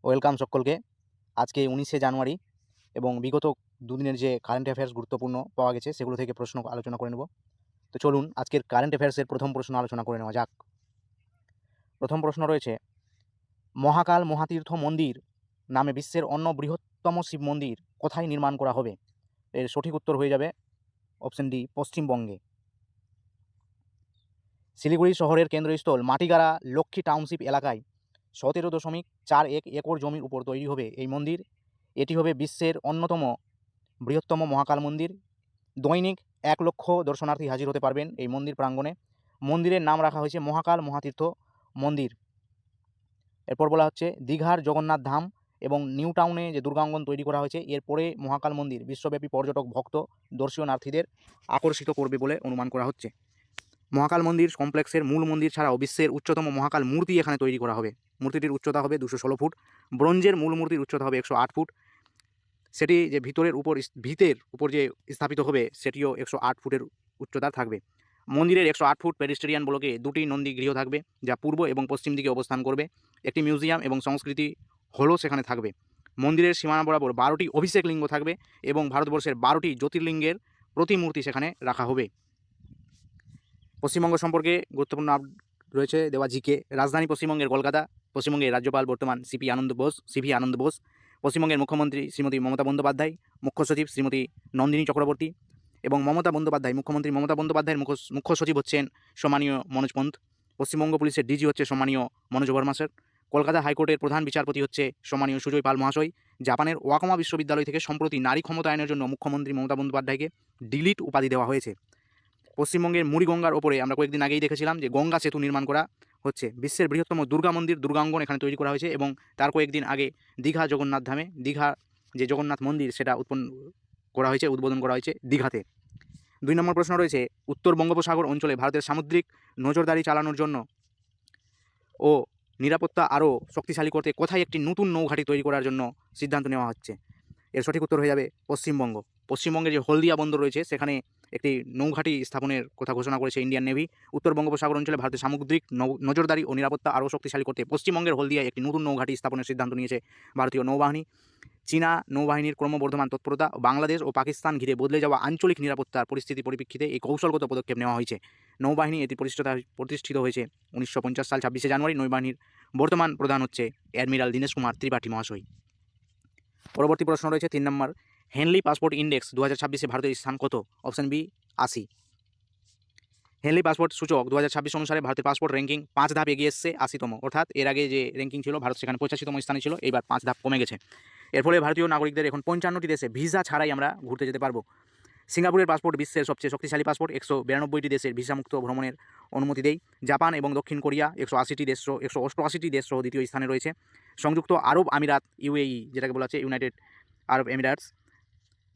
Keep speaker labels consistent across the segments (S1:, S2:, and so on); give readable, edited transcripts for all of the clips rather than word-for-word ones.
S1: Welcome সকলকে। আজকে 19শে জানুয়ারি এবং বিগত দুদিনের যে কারেন্ট অ্যাফেয়ার্স গুরুত্বপূর্ণ পাওয়া গেছে সেগুলো থেকে প্রশ্ন আলোচনা করে নেব। তো চলুন আজকের কারেন্ট অ্যাফেয়ার্সের প্রথম প্রশ্ন আলোচনা করে নেওয়া যাক। প্রথম প্রশ্ন রয়েছে, মহাকাল মহাতীর্থ মন্দির নামে বিশ্বের অন্য বৃহত্তম শিব মন্দির কোথায় নির্মাণ করা হবে? এর সঠিক উত্তর হয়ে যাবে অপশন ডি, পশ্চিমবঙ্গে। শিলিগুড়ি শহরের কেন্দ্রস্থল মাটিগাড়া লক্ষ্মী টাউনশিপ এলাকায় 17.41 একর জমির উপর তৈরি হবে এই মন্দির। এটি হবে বিশ্বের অন্যতম বৃহত্তম মহাকাল মন্দির। দৈনিক 1 লক্ষ দর্শনার্থী হাজির হতে পারবেন এই মন্দির প্রাঙ্গণে। মন্দিরের নাম রাখা হয়েছে মহাকাল মহাতীর্থ মন্দির। এরপর বলা হচ্ছে, দীঘার জগন্নাথ ধাম এবং নিউ টাউনে যে দুর্গাঙ্গন তৈরি করা হয়েছে, এরপরে মহাকাল মন্দির বিশ্বব্যাপী পর্যটক ভক্ত দর্শনার্থীদের আকর্ষিত করবে বলে অনুমান করা হচ্ছে। মহাকাল মন্দির কমপ্লেক্সের মূল মন্দির ছাড়াও বিশ্বের উচ্চতম মহাকাল মূর্তি এখানে তৈরি করা হবে। মূর্তিটির উচ্চতা হবে 216 ফুট। ব্রোঞ্জের মূল মূর্তির উচ্চতা হবে 108 ফুট। সেটি যে ভিতের উপর যে স্থাপিত হবে সেটিও 108 ফুটের উচ্চতা থাকবে। মন্দিরের 108 ফুট পেডিস্ট্রিয়ান ব্লকে 2টি নন্দী গৃহ থাকবে, যা পূর্ব এবং পশ্চিম দিকে অবস্থান করবে। একটি মিউজিয়াম এবং সংস্কৃতি হলও সেখানে থাকবে। মন্দিরের সীমানা বরাবর 12টি অভিষেক লিঙ্গ থাকবে এবং ভারতবর্ষের 12টি জ্যোতির্লিঙ্গের প্রতিমূর্তি সেখানে রাখা হবে। পশ্চিমবঙ্গ সম্পর্কে গুরুত্বপূর্ণ রয়েছে দেওয়া জিকে। রাজধানী পশ্চিমবঙ্গের কলকাতা। পশ্চিমবঙ্গের রাজ্যপাল বর্তমান সিভি আনন্দ বোস। পশ্চিমবঙ্গের মুখ্যমন্ত্রী শ্রীমতী মমতা বন্দ্যোপাধ্যায়। মুখ্য সচিব শ্রীমতী নন্দিনী চক্রবর্তী এবং মুখ্যমন্ত্রী মমতা বন্দ্যোপাধ্যায়ের মুখ্য সচিব হচ্ছেন সম্মানীয় মনোজ পন্থ। পশ্চিমবঙ্গ পুলিশের ডিজি হচ্ছে সম্মানীয় মনোজ বর্মা স্যার। কলকাতা হাইকোর্টের প্রধান বিচারপতি হচ্ছে সম্মানীয় সুজয় পাল মহাশয়। জাপানের ওয়াকামা বিশ্ববিদ্যালয় থেকে সম্প্রতি নারী ক্ষমতায়নের জন্য মুখ্যমন্ত্রী মমতা বন্দ্যোপাধ্যায়কে ডিলিট উপাধি দেওয়া হয়েছে। পশ্চিমবঙ্গের মুড়িগঙ্গার ওপরে আমরা কয়েকদিন আগেই দেখেছিলাম যে গঙ্গা সেতু নির্মাণ করা হচ্ছে। বিশ্বের বৃহত্তম দুর্গা মন্দির দুর্গাঙ্গন এখানে তৈরি করা হয়েছে এবং তার কয়েকদিন আগে দীঘা জগন্নাথ ধামে দীঘা যে জগন্নাথ মন্দির সেটা উদ্বোধন করা হয়েছে দীঘাতে। 2 নম্বর প্রশ্ন রয়েছে, উত্তর বঙ্গোপসাগর অঞ্চলে ভারতের সামুদ্রিক নজরদারি চালানোর জন্য ও নিরাপত্তা আরও শক্তিশালী করতে কোথায় একটি নতুন নৌঘাঁটি তৈরি করার জন্য সিদ্ধান্ত নেওয়া হচ্ছে? এর সঠিক উত্তর হয়ে যাবে পশ্চিমবঙ্গ। পশ্চিমবঙ্গের যে হলদিয়া বন্দর রয়েছে সেখানে একটি নৌঘাঁটি স্থাপনের কথা ঘোষণা করেছে ইন্ডিয়ান নেভি। উত্তর বঙ্গোপসাগর অঞ্চলে ভারতের সামুদ্রিক নজরদারি ও নিরাপত্তা আরও শক্তিশালী করতে পশ্চিমবঙ্গের হলদিয়ায় একটি নতুন নৌঘাঁটি স্থাপনের সিদ্ধান্ত নিয়েছে ভারতীয় নৌবাহিনী। চীনা নৌবাহিনীর ক্রমবর্ধমান তৎপরতা, বাংলাদেশ ও পাকিস্তান ঘিরে বদলে যাওয়া আঞ্চলিক নিরাপত্তার পরিস্থিতির পরিপ্রেক্ষিতে এই কৌশলগত পদক্ষেপ নেওয়া হয়েছে। নৌবাহিনী এটি প্রতিষ্ঠিত হয়েছে 1950 সাল 26শে জানুয়ারি। নৌবাহিনীর বর্তমান প্রধান হচ্ছে অ্যাডমিরাল দীনেশ কুমার ত্রিপাঠী মহাশয়। পরবর্তী প্রশ্ন রয়েছে 3 নম্বর, হেনলি পাসপোর্ট ইন্ডেক্স 2026-এ ভারতের স্থান কত? Option B 80। হেনলি পাসপোর্ট সূচক 2026 অনুসারে ভারতের পাসপোর্ট র্যাঙ্কিং 5 ধাপ এগিয়ে এসছে 80তম, অর্থাৎ এর আগে যে র্যাঙ্কিং ছিল ভারত সেখানে 85তম স্থানে ছিল, এইবার 5 ধাপ কমে গেছে। এর ফলে ভারতীয় নাগরিকদের এখন 55টি দেশে ভিসা ছাড়াই আমরা ঘুরতে যেতে পারবো। সিঙ্গাপুরের পাসপোর্ট বিশ্বের সবচেয়ে শক্তিশালী পাসপোর্ট, 192টি দেশের ভিসামুক্ত ভ্রমণের অনুমতি দেয়। জাপান এবং দক্ষিণ কোরিয়া 188টি দেশ সহ দ্বিতীয় স্থানে রয়েছে। সংযুক্ত আরব আমিরাত ইউএই, যেটাকে বলা হচ্ছে ইউনাইটেড আরব এমিরেটস,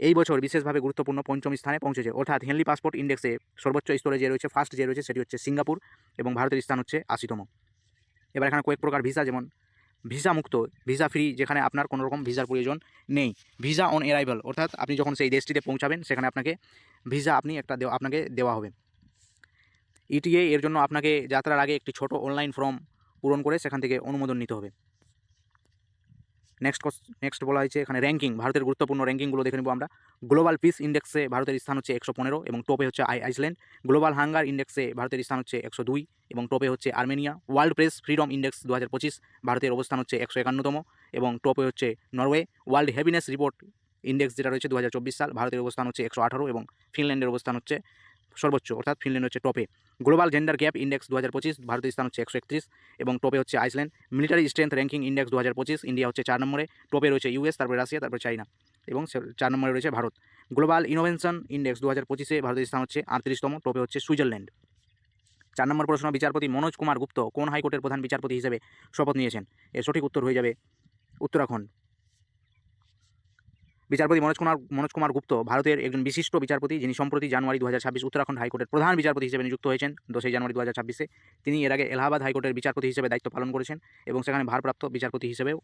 S1: এই বছর বিশেষভাবে গুরুত্বপূর্ণ 5ম স্থানে পৌঁছেছে। অর্থাৎ হেনলি পাসপোর্ট ইন্ডেক্সে সর্বোচ্চ স্তরে যে রয়েছে, ফার্স্ট যে রয়েছে সেটি হচ্ছে সিঙ্গাপুর এবং ভারতের স্থান হচ্ছে 80তম। এবার এখানে কয়েক প্রকার ভিসা, যেমন ভিসা মুক্ত, ভিসা ফ্রি, যেখানে আপনার কোনো রকম ভিসার প্রয়োজন নেই। ভিসা অন অ্যারাইভাল, অর্থাৎ আপনি যখন সেই দেশটিতে পৌঁছাবেন সেখানে আপনাকে ভিসা আপনাকে দেওয়া হবে। ইটিএ এর জন্য আপনাকে যাত্রার আগে একটি ছোট অনলাইন ফর্ম পূরণ করে সেখান থেকে অনুমোদন নিতে হবে। নেক্সট বলা হয়েছে এখানে র্যাঙ্কিং, ভারতের গুরুত্বপূর্ণ র্যাঙ্কিংগুলো দেখে নেব আমরা। গ্লোবাল পিস ইন্ডেক্সে ভারতের স্থান হচ্ছে 115 এবং টপে হচ্ছে আইসল্যান্ড। গ্লোবাল হাঙ্গার ইন্ডেক্সে ভারতের স্থান হচ্ছে 102 এবং টপে হচ্ছে Armenia. World press freedom index 2025 ভারতের অবস্থান হচ্ছে 151তম এবং টপে হচ্ছে Norway. World happiness report index যেটা রয়েছে 2024 সাল, ভারতের অবস্থান হচ্ছে 118 এবং ফিনল্যান্ডের অবস্থান হচ্ছে সর্বোচ্চ, অর্থাৎ ফিনল্যান্ড হচ্ছে টপে। গ্লোবাল জেন্ডার গ্যাপ ইন্ডেক্স 2025 ভারতের স্থান হচ্ছে 131 এবং টপে হচ্ছে Iceland. Military strength ranking index 2025 India হচ্ছে 4 নম্বরে, টপে রয়েছে ইউএস, তারপরে রাশিয়া, তারপরে চাইনা এবং 4 নম্বরে রয়েছে ভারত। গ্লোবাল ইনোভেশন ইন্ডেক্স 2025-এ ভারতের স্থান হচ্ছে 38তম, টপে হচ্ছে সুইজারল্যান্ড। 4 নম্বর প্রশ্ন, বিচারপতি মনোজ কুমার গুপ্ত কোন হাইকোর্টের প্রধান বিচারপতি হিসেবে শপথ নিয়েছেন? এর সঠিক উত্তর হয়ে যাবে উত্তরাখণ্ড। বিচারপতি মনোজ কুমার গুপ্ত ভারতের একজন বিশিষ্ট বিচারপতি, যিনি সম্প্রতি জানুয়ারি 2026 উত্তরাখণ্ড হাইকোর্টের প্রধান বিচারপতি হিসেবে নিযুক্ত হয়েছেন 10 জানুয়ারি 2026-এ। তিনি এর আগে এলাহাবাদ হাইকোর্টের বিচারপতি হিসেবে দায়িত্ব পালন করেছেন এবং সেখানে ভারপ্রাপ্ত বিচারপতি হিসেবেও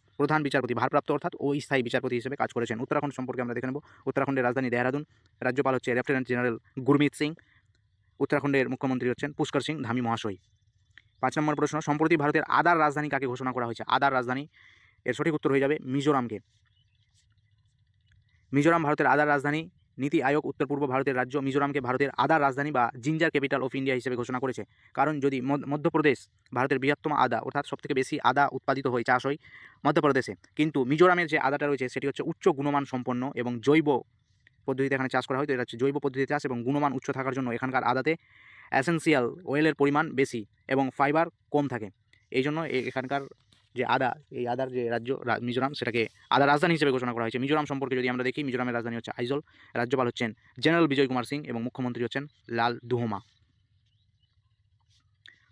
S1: ভারপ্রাপ্ত অর্থাৎ অস্থায়ী বিচারপতি হিসেবে কাজ করেছেন। উত্তরাখণ্ড সম্পর্কে আমরা দেখে নেব। উত্তরাখণ্ডের রাজধানী দেহরাদুন। রাজ্যপাল হচ্ছে লেফটেন্যান্ট জেনারেল গুরমিত সিং। উত্তরাখণ্ডের মুখ্যমন্ত্রী হচ্ছেন পুষ্কর সিং ধামি মহাশয়। 5 নম্বর প্রশ্ন, সম্প্রতি ভারতের আদার রাজধানী কাকে ঘোষণা করা হয়েছে? আদার রাজধানী এর সঠিক উত্তর হয়ে যাবে মিজোরামকে। মিজোরাম ভারতের আদার রাজধানী। নীতি আয়োগ উত্তর পূর্ব ভারতের রাজ্য মিজোরামকে ভারতের আদার রাজধানী বা জিঞ্জার ক্যাপিটাল অফ ইন্ডিয়া হিসেবে ঘোষণা করেছে। কারণ যদি মধ্যপ্রদেশ ভারতের বৃহত্তম আদা অর্থাৎ সবথেকে বেশি আদা উৎপাদিত হয়, চাষ হয় মধ্যপ্রদেশে, কিন্তু মিজোরামের যে আদাটা রয়েছে সেটি হচ্ছে উচ্চ গুণমান সম্পন্ন এবং জৈব পদ্ধতিতে এখানে চাষ করা হয়। তো এটা হচ্ছে জৈব পদ্ধতিতে চাষ এবং গুণমান উচ্চ থাকার জন্য এখানকার আদাতে অ্যাসেন্সিয়াল অয়েলের পরিমাণ বেশি এবং ফাইবার কম থাকে। এই জন্য এখানকার যে আদা, এই আদার যে রাজ্য মিজোরাম, সেটাকে আদার রাজধানী হিসেবে ঘোষণা করা হয়েছে। মিজোরাম সম্পর্কে যদি আমরা দেখি, মিজোরামের রাজধানী হচ্ছে আইজল, রাজ্যপাল হচ্ছেন জেনারেল বিজয় কুমার সিং এবং মুখ্যমন্ত্রী হচ্ছেন লাল দুহোমা।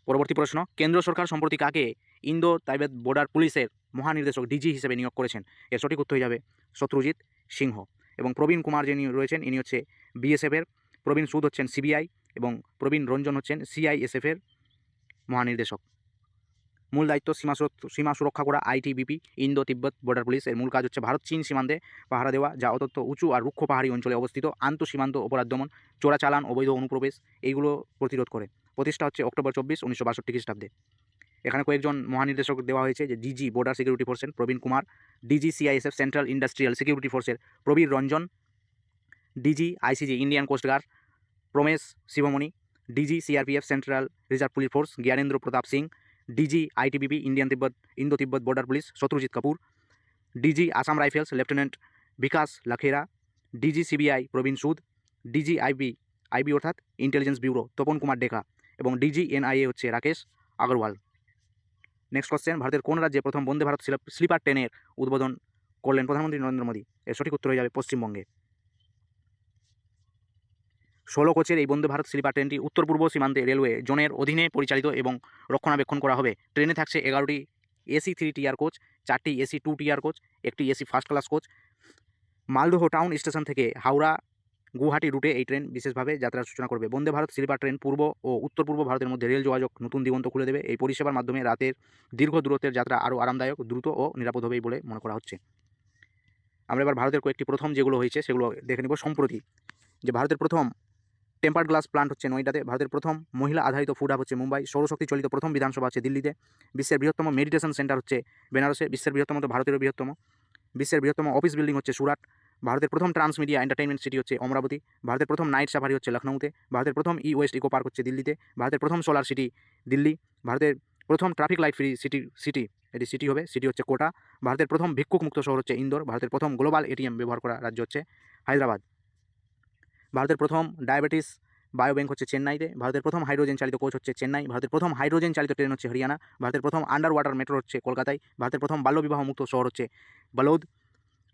S1: পরবর্তী প্রশ্ন, কেন্দ্র সরকার সম্প্রতি কাকে ইন্দো তিব্বত বর্ডার পুলিশের মহানির্দেশক ডিজি হিসেবে নিয়োগ করেছেন? এর সঠিক উত্তর হয়ে যাবে শত্রুজিৎ সিংহ। এবং প্রবীণ কুমার যিনি রয়েছেন ইনি হচ্ছে বিএসএফের, প্রবীণ সুদ হচ্ছেন সিবিআই এবং প্রবীণ রঞ্জন হচ্ছেন সিআইএসএফের মহানির্দেশক। মূল দায়িত্ব সীমা সুরক্ষা করা ITBP Indo Tibet border police. এর মূল কাজ হচ্ছে ভারত চীন সীমান্তে পাহারা দেওয়া, যা অত্যন্ত উঁচু আর রুক্ষ পাহাড়ি অঞ্চলে অবস্থিত। আন্তঃসীমান্ত অপরাধ দমন, চোরাচালান, অবৈধ অনুপ্রবেশ এইগুলো প্রতিরোধ করে। প্রতিষ্ঠা হচ্ছে অক্টোবর 24, 1962 খ্রিস্টাব্দে। এখানে কয়েকজন মহানির্দেশক দেওয়া হয়েছে, যে ডিজি বর্ডার সিকিউরিটি ফোর্সের Praveen Kumar, DG CISF central industrial security ফোর্সের Prabir Ranjan, DG ICG Indian coast guard Pramesh Sivamani, DG CRPF central reserve police force Gyanendra Pratap Singh, DG ITBP Indo Tibet border police Shatrujit Kapoor, DG Assam rifles lieutenant Bikash Lakhera, DG CBI Praveen Sood, DG IB অর্থাৎ intelligence bureau Tapan Kumar Deka এবং DG NIA হচ্ছে Rakesh Agarwal. Next question, ভারতের কোন রাজ্যে প্রথম Vande Bharat sleeper ট্রেনের উদ্বোধন করলেন প্রধানমন্ত্রী নরেন্দ্র মোদী? এর সঠিক উত্তর হয়ে যাবে পশ্চিমবঙ্গে। 16 কোচের এই বন্দে ভারত স্লিপার ট্রেনটি উত্তর পূর্ব সীমান্তে রেলওয়ে জোনের অধীনে পরিচালিত এবং রক্ষণাবেক্ষণ করা হবে। ট্রেনে থাকছে 11টি এসি 3 টিয়ার কোচ, 4টি এসি 2 টিয়ার কোচ, একটি AC first class coach. Malda town station থেকে হাওড়া গুয়াহাটি রুটে এই ট্রেন বিশেষভাবে যাত্রার সূচনা করবে। বন্দে ভারত স্লিপার ট্রেন পূর্ব ও উত্তর পূর্ব ভারতের মধ্যে রেল যোগাযোগ নতুন দিগন্ত খুলে দেবে। এই পরিষেবার মাধ্যমে রাতের দীর্ঘ দূরত্বের যাত্রা আরও আরামদায়ক, দ্রুত ও নিরাপদ হবেই বলে মনে করা হচ্ছে। আমরা এবার ভারতের কয়েকটি প্রথম যেগুলো হয়েছে সেগুলো দেখে নেব। সম্প্রতি যে ভারতের প্রথম টেম্পার্ড গ্লাস প্লান্ট হচ্ছে নয়ডাতে, ভারতের প্রথম মহিলা আধারিত ফুড হাব হচ্ছে মুম্বাই, সৌরশক্তি চালিত প্রথম বিধানসভা হচ্ছে দিল্লিতে, বিশ্বের বৃহত্তম মেডিটেশন সেন্টার হচ্ছে বেনারসে, বিশ্বের বৃহত্তম তো ভারতেরও বৃহত্তম, বিশ্বের বৃহত্তম অফিস বিল্ডিং হচ্ছে সুরাট, ভারতের প্রথম ট্রান্সমিডিয়া এন্টারটেইনমেন্ট সিটি হচ্ছে অমরাবতী, ভারতের প্রথম নাইট সাফারি হচ্ছে লখনৌতে, ভারতের প্রথম ই ওয়েস্ট ইকো পার্ক হচ্ছে দিল্লিতে, ভারতের প্রথম সোলার সিটি দিল্লি, ভারতের প্রথম ট্রাফিক লাইট ফ্রি সিটি হচ্ছে কোটা, ভারতের প্রথম ভিক্ষুক মুক্ত শহর হচ্ছে ইন্দোর, ভারতের প্রথম গ্লোবাল এটিএম ব্যবহার করা রাজ্য হচ্ছে হায়দ্রাবাদ, ভারতের প্রথম ডায়াবেটিস বায়োব্যাংক হচ্ছে চেন্নাইতে, ভারতের প্রথম হাইড্রোজেন চালিত কোচ হচ্ছে চেন্নাই, ভারতের প্রথম হাইড্রোজেন চালিত ট্রেন হচ্ছে হরিয়ানা, ভারতের প্রথম আন্ডার ওয়াটার মেট্রো হচ্ছে কলকাতায়, ভারতের প্রথম বাল্যবিবাহ মুক্ত শহর হচ্ছে বলৌদ,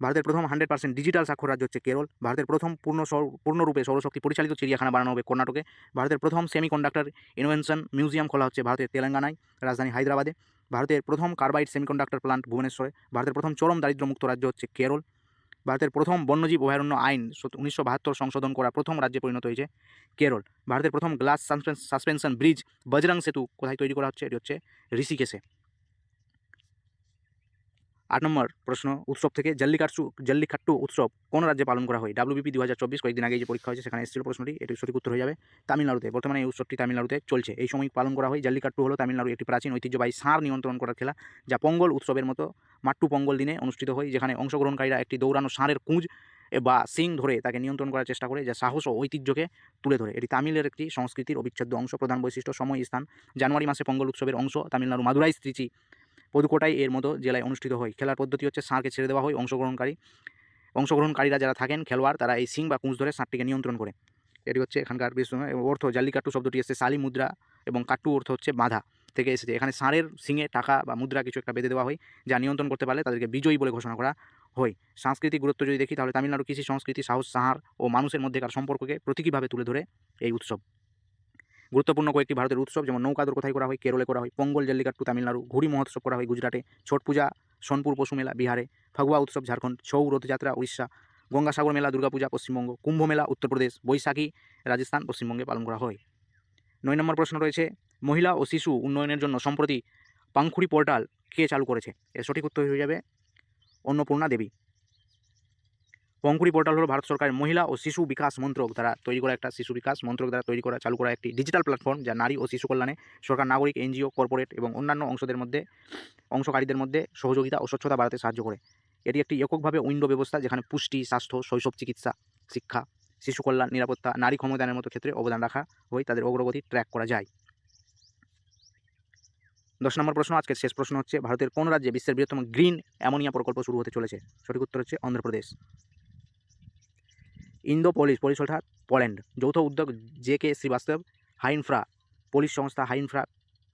S1: ভারতের প্রথম 100% ডিজিটাল স্বাক্ষর রাজ্য হচ্ছে কেরল, ভারতের প্রথম পূর্ণরূপে সৌরশক্তি পরিচালিত চিড়িয়াখানা বানানো হবে কর্ণাটকে, ভারতের প্রথম সেমিকন্ডাক্টর ইনোভেশন মিউজিয়াম খোলা হচ্ছে ভারতের তেলেঙ্গানায় রাজধানী হায়দ্রাবাদে, ভারতের প্রথম কার্বাইড সেমিকন্ডাক্টর প্লান্ট ভুবনেশ্বরে, ভারতের প্রথম চরম দারিদ্র্যমুক্ত রাজ্য হচ্ছে কেরল, ভারতের প্রথম বন্যজীব অভয়ারণ্য আইন 1972 সংশোধন করা প্রথম রাজ্যে পরিণত হয়েছে কেরল, ভারতের প্রথম গ্লাস সাসপেনশন ব্রিজ বজরং সেতু কোথায় তৈরি করা হচ্ছে? এটি হচ্ছে ঋষিকেশে। 8 নম্বর প্রশ্ন, উৎসব থেকে জল্লিকাট্টু উৎসব কোন রাজ্যে পালন করা হয়? WBP 2024 কয়েকদিন আগে যে পরীক্ষা হয়েছে সেখানে এসেছিল প্রশ্নটি, এটি সঠিক উত্তর হয়ে যাবে তামিলনাড়ুতে। বর্তমানে এই উৎসবটি তামিলনাড়ুতে চলছে, এই সময় পালন করা হয়। জল্লিকাট্টু হলো তামিলনাড়ুর একটি প্রাচীন ঐতিহ্যবাহী ষাঁড় নিয়ন্ত্রণ করার খেলা, যা পঙ্গল উৎসবের মতো মাট্টু পঙ্গল দিনে অনুষ্ঠিত হয়, যেখানে অংশগ্রহণকারীরা একটি দৌড়ানো ষাঁড়ের কুঁজ বা সিং ধরে তাকে নিয়ন্ত্রণ করার চেষ্টা করে, যা সাহস ও ঐতিহ্যকে তুলে ধরে। এটি তামিলের একটি সংস্কৃতির অবিচ্ছেদ্য অংশ। প্রধান বৈশিষ্ট্য, সময়, স্থান, জানুয়ারি মাসে পঙ্গল উৎসবের অংশ তামিলনাড়ু মাদুরাই ত্রিচি পুদুকোটাই এর মতো জেলায় অনুষ্ঠিত হয়। খেলার পদ্ধতি হচ্ছে ষাঁড়কে ছেড়ে দেওয়া হয়, অংশগ্রহণকারীরা যারা থাকেন খেলোয়াড়, তারা এই সিং বা কুঁজ ধরে ষাঁড়টিকে নিয়ন্ত্রণ করে। এটি হচ্ছে এখানকার অর্থ। জাল্লিকাট্টু শব্দটি এসেছে সালি মুদ্রা এবং কাট্টু অর্থ হচ্ছে বাঁধা থেকে এসেছে। এখানে ষাঁড়ের সিংয়ে টাকা বা মুদ্রা কিছু একটা বেঁধে দেওয়া হয়, যা নিয়ন্ত্রণ করতে পারলে তাদেরকে বিজয়ী বলে ঘোষণা করা হয়। সাংস্কৃতিক গুরুত্ব যদি দেখি তাহলে তামিলনাড়ু কৃষি সংস্কৃতি, সাহস, ষাঁড় ও মানুষের মধ্যেকার সম্পর্ককে প্রতীকীভাবে তুলে ধরে এই উৎসব। গুরুত্বপূর্ণ কয়েকটি ভারতের উৎসব, যেমন নৌকাদৌড় কোথায় করা হয়? কেরলে করা হয়। পঙ্গল জল্লিকাট্টু তামিলনাড়ু, ঘুড়ি মহোৎসব করা হয় গুজরাটে, ছট পূজা সোনপুর পশু মেলা বিহারে, ফাগুয়া উৎসব ঝাড়খণ্ড, ছৌ রথযাত্রা উড়িষ্যা, গঙ্গাসাগর মেলা দুর্গাপূজা পশ্চিমবঙ্গ, কুম্ভ মেলা উত্তরপ্রদেশ, বৈশাখী রাজস্থান পশ্চিমবঙ্গে পালন করা হয়। 9 নম্বর প্রশ্ন রয়েছে, মহিলা ও শিশু উন্নয়নের জন্য সম্প্রতি পাংখুড়ি পোর্টাল কে চালু করেছে? এর সঠিক উত্তর হয়ে যাবে অন্নপূর্ণা দেবী। পঙ্কুরি পোর্টাল হলো ভারত সরকারের মহিলা ও শিশু বিকাশ মন্ত্রক দ্বারা তৈরি করা একটা শিশু বিকাশ মন্ত্রক দ্বারা তৈরি করা চালু করা একটি ডিজিটাল প্ল্যাটফর্ম, যা নারী ও শিশু কল্যাণে সরকার, নাগরিক, এনজিও, কর্পোরেট এবং অন্যান্য অংশকারীদের মধ্যে সহযোগিতা ও স্বচ্ছতা বাড়াতে সাহায্য করে। এটি একটি এককভাবে উইন্ডো ব্যবস্থা, যেখানে পুষ্টি, স্বাস্থ্য, শৈশব চিকিৎসা, শিক্ষা, শিশু কল্যাণ, নিরাপত্তা, নারী ক্ষমতায়নের মতো ক্ষেত্রে অবদান রাখা হয়, তাদের অগ্রগতি ট্র্যাক করা যায়। 10 নম্বর প্রশ্ন, আজকের শেষ প্রশ্ন হচ্ছে, ভারতের কোন রাজ্যে বিশ্বের বৃহত্তম গ্রিন অ্যামোনিয়া প্রকল্প শুরু হতে চলেছে? সঠিক উত্তর হচ্ছে অন্ধ্রপ্রদেশ। ইন্দো পলিশ অর্থাৎ পোল্যান্ড যৌথ উদ্যোগ জে.কে শ্রীবাস্তব হাইনফ্রা পলিশ সংস্থা হাইনফ্রা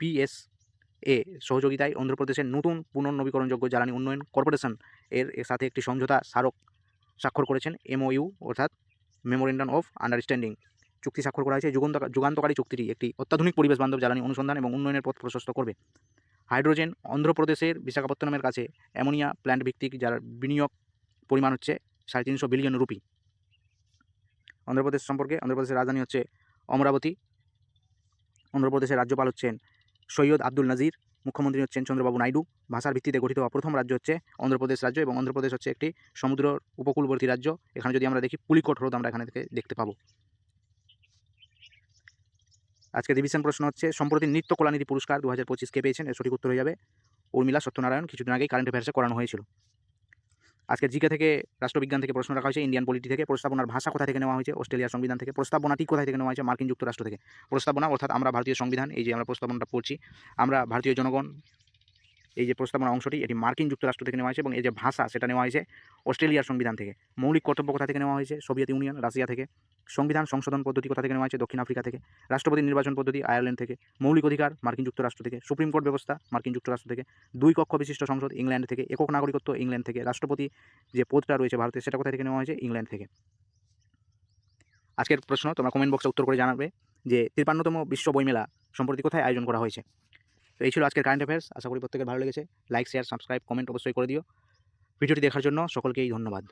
S1: পিএসএ সহযোগিতায় অন্ধ্রপ্রদেশের নতুন পুনর্নবীকরণযোগ্য জ্বালানি উন্নয়ন কর্পোরেশন এর সাথে একটি সমঝোতা স্মারক স্বাক্ষর করেছেন, এমওইউ অর্থাৎ মেমোরেন্ডাম অফ আন্ডারস্ট্যান্ডিং চুক্তি স্বাক্ষর করা হয়েছে। যুগান্তকারী চুক্তিটি একটি অত্যাধুনিক পরিবেশ বান্ধব জ্বালানি অনুসন্ধান এবং উন্নয়নের পথ প্রশস্ত করবে। হাইড্রোজেন, অন্ধ্রপ্রদেশের বিশাখাপত্তনমের কাছে অ্যামোনিয়া প্ল্যান্ট ভিত্তিক, যার বিনিয়োগ পরিমাণ হচ্ছে 350 বিলিয়ন রুপি। অন্ধ্রপ্রদেশ সম্পর্কে, অন্ধ্রপ্রদেশের রাজধানী হচ্ছে অমরাবতী। অন্ধ্রপ্রদেশের রাজ্যপাল হচ্ছেন সৈয়দ আব্দুল নাজির, মুখ্যমন্ত্রী হচ্ছেন চন্দ্রবাবু নাইডু। ভাষার ভিত্তিতে গঠিত হওয়া প্রথম রাজ্য হচ্ছে অন্ধ্রপ্রদেশ রাজ্য, এবং অন্ধ্রপ্রদেশ হচ্ছে একটি সমুদ্র উপকূলবর্তী রাজ্য। এখানে যদি আমরা দেখি পুলিকট হ্রদ আমরা এখানে থেকে দেখতে পাবো। আজকে রিভিশন প্রশ্ন হচ্ছে, সম্প্রতি নৃত্য কলানিধি পুরস্কার 2025 কে পেয়েছেন? এর সঠিক উত্তর হয়ে যাবে উর্মিলা সত্যনারায়ণ। কিছুদিন আগেই কারেন্ট অ্যাফেয়ার্সে করানো হয়েছিল। আজকে জিকে থেকে, রাষ্ট্রবিজ্ঞান থেকে প্রশ্ন রাখা হয়েছে, ইন্ডিয়ান পলিটি থেকে। প্রস্তাবনার ভাষা কোথা থেকে নেওয়া হয়েছে? অস্ট্রেলিয়ার সংবিধান থেকে। প্রস্তাবনাটি কোথায় থেকে নেওয়া হয়েছে? মার্কিন যুক্তরাষ্ট্র থেকে। প্রস্তাবনা অর্থাৎ আমরা ভারতীয় সংবিধান, এই যে আমরা প্রস্তাবনাটা পড়ছি, আমরা ভারতীয় জনগণ, এই যে প্রস্তাবনা অংশটি, এটি মার্কিন যুক্তরাষ্ট্র থেকে নেওয়া হয়েছে, এবং এই যে ভাষা সেটা নেওয়া হয়েছে অস্ট্রেলিয়ার সংবিধান থেকে। মৌলিক কর্তব্য কোথা থেকে নেওয়া হয়েছে? সোভিয়েত ইউনিয়ন, রাশিয়া থেকে। সংবিধান সংশোধন পদ্ধতি কোথা থেকে নেওয়া হয়েছে? দক্ষিণ আফ্রিকা থেকে। রাষ্ট্রপতি নির্বাচন পদ্ধতি আয়ারল্যান্ড থেকে। মৌলিক অধিকার মার্কিন যুক্তরাষ্ট্র থেকে। সুপ্রিম কোর্ট ব্যবস্থা মার্কিন যুক্তরাষ্ট্র থেকে। 2 কক্ষ বিশিষ্ট সংসদ ইংল্যান্ড থেকে। একক নাগরিকত্ব ইংল্যান্ড থেকে। রাষ্ট্রপতি যে পদটা রয়েছে ভারতে, সেটা কোথা থেকে নেওয়া হয়েছে? ইংল্যান্ড থেকে। আজকের প্রশ্ন তোমরা কমেন্ট বক্সে উত্তর করে জানাবে যে 53তম বিশ্ব বইমেলা সম্প্রতি কোথায় আয়োজন করা হয়েছে। তো এই ছিল আজকের কারেন্ট অ্যাফেয়ার্স। আশা করি প্রত্যেকের ভালো লেগেছে। লাইক, শেয়ার, সাবস্ক্রাইব, কমেন্ট অবশ্যই করে দিও। ভিডিওটি দেখার জন্য সকলকেই ধন্যবাদ।